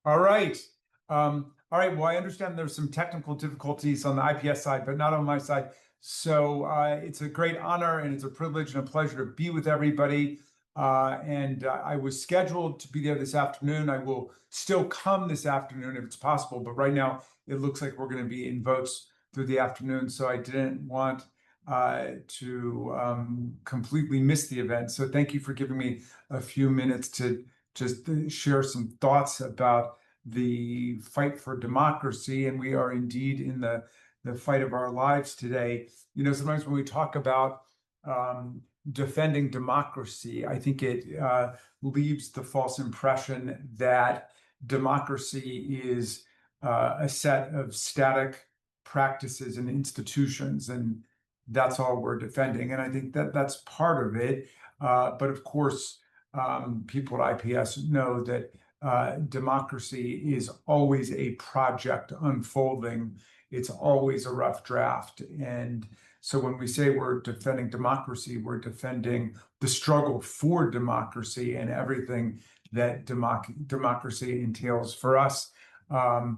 All right. All right. Well, I understand there's some technical difficulties on the IPS side, but not on my side. So it's a great honor and it's a privilege and a pleasure to be with everybody. I was scheduled to be there this afternoon. I will still come this afternoon if it's possible, but right now it looks like we're going to be in votes through the afternoon. So I didn't want to completely miss the event. So thank you for giving me a few minutes to just share some thoughts about the fight for democracy. And we are indeed in the fight of our lives today. You know, sometimes when we talk about defending democracy, I think it leaves the false impression that democracy is a set of static practices and institutions, and that's all we're defending. And I think that that's part of it. But of course, people at IPS know that democracy is always a project unfolding. It's always a rough draft. And so when we say we're defending democracy, we're defending the struggle for democracy and everything that democracy entails for us. I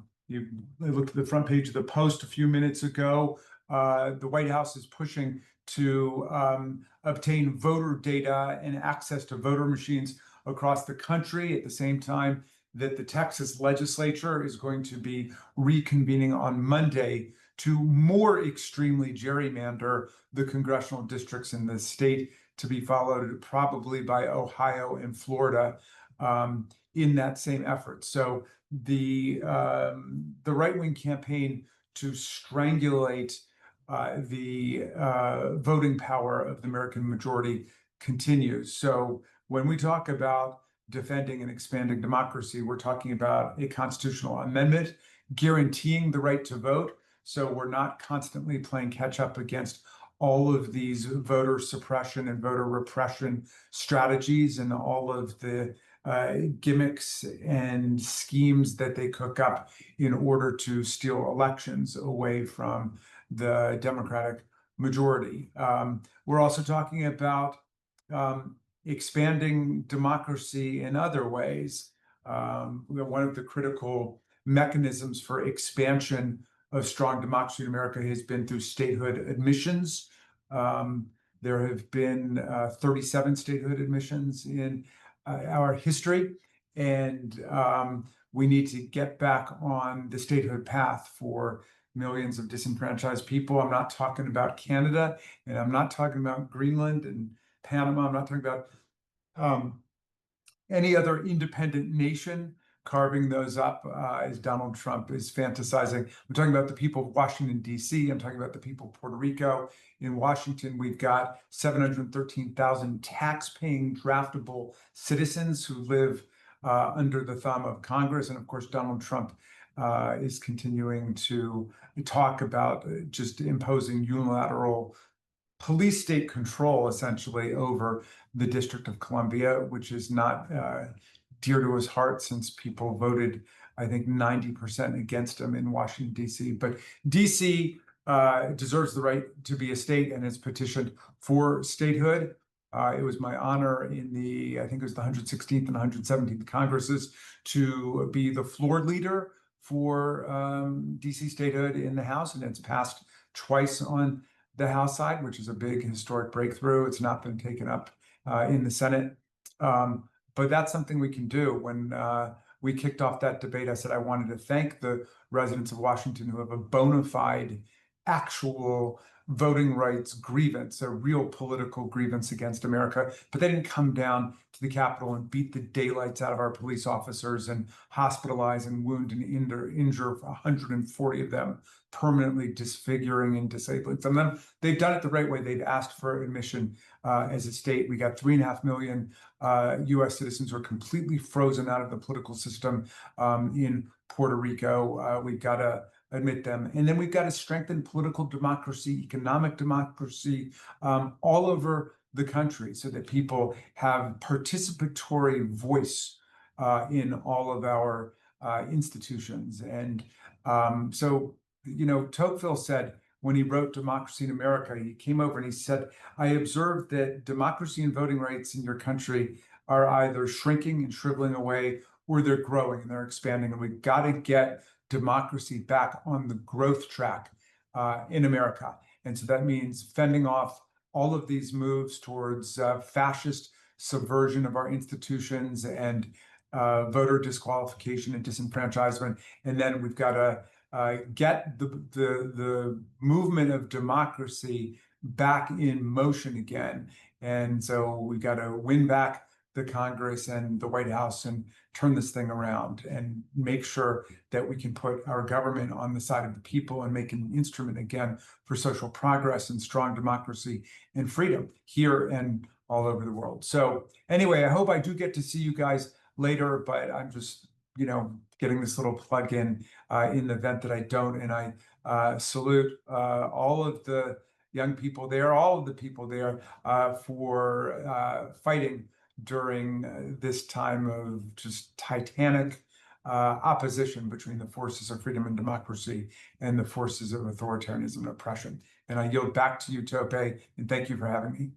looked at the front page of the Post a few minutes ago. The White House is pushing to obtain voter data and access to voter machines across the country at the same time that the Texas legislature is going to be reconvening on Monday to more extremely gerrymander the congressional districts in the state, to be followed probably by Ohio and Florida in that same effort. So the right-wing campaign to strangulate the voting power of the American majority continues. So when we talk about defending and expanding democracy, we're talking about a constitutional amendment guaranteeing the right to vote. So we're not constantly playing catch up against all of these voter suppression and voter repression strategies and all of the gimmicks and schemes that they cook up in order to steal elections away from the Democratic majority. We're also talking about expanding democracy in other ways. One of the critical mechanisms for expansion of strong democracy in America has been through statehood admissions. There have been 37 statehood admissions in our history, and we need to get back on the statehood path for millions of disenfranchised people. I'm not talking about Canada, and I'm not talking about Greenland and Panama. I'm not talking about any other independent nation carving those up as Donald Trump is fantasizing. I'm talking about the people of Washington, D.C. I'm talking about the people of Puerto Rico. In Washington, we've got 713,000 tax-paying draftable citizens who live under the thumb of Congress. And of course, Donald Trump is continuing to talk about just imposing unilateral police state control, essentially, over the District of Columbia, which is not dear to his heart since people voted, I think, 90% against him in Washington, D.C. But D.C. Deserves the right to be a state and has petitioned for statehood. It was my honor in I think it was the 116th and 117th Congresses to be the floor leader for D.C. statehood in the House, and it's passed twice on the House side, which is a big historic breakthrough. It's not been taken up in the Senate. But that's something we can do. When we kicked off that debate, I said I wanted to thank the residents of Washington who have a bona fide, actual voting rights grievance, a real political grievance against America, but they didn't come down to the Capitol and beat the daylights out of our police officers and hospitalize and wound and injure 140 of them, permanently disfiguring and disabling some of them. They've done it the right way. They've asked for admission as a state. We got 3.5 million U.S. citizens who are completely frozen out of the political system in Puerto Rico. We've got to admit them. And then we've got to strengthen political democracy, economic democracy all over the country so that people have participatory voice in all of our institutions. And so, you know, Tocqueville said when he wrote Democracy in America, he came over and he said, I observed that democracy and voting rights in your country are either shrinking and shriveling away or they're growing and they're expanding. And we've got to get democracy back on the growth track in America. And so that means fending off all of these moves towards fascist subversion of our institutions and voter disqualification and disenfranchisement. And then we've got to get the movement of democracy back in motion again. And so we've got to win back the Congress and the White House and turn this thing around and make sure that we can put our government on the side of the people and make an instrument again for social progress and strong democracy and freedom here and all over the world. So anyway, I hope I do get to see you guys later, but I'm just, getting this little plug in the event that I don't. And I salute all of the young people there, all of the people there for fighting during this time of just titanic opposition between the forces of freedom and democracy and the forces of authoritarianism and oppression. And I yield back to you, Tope, and thank you for having me.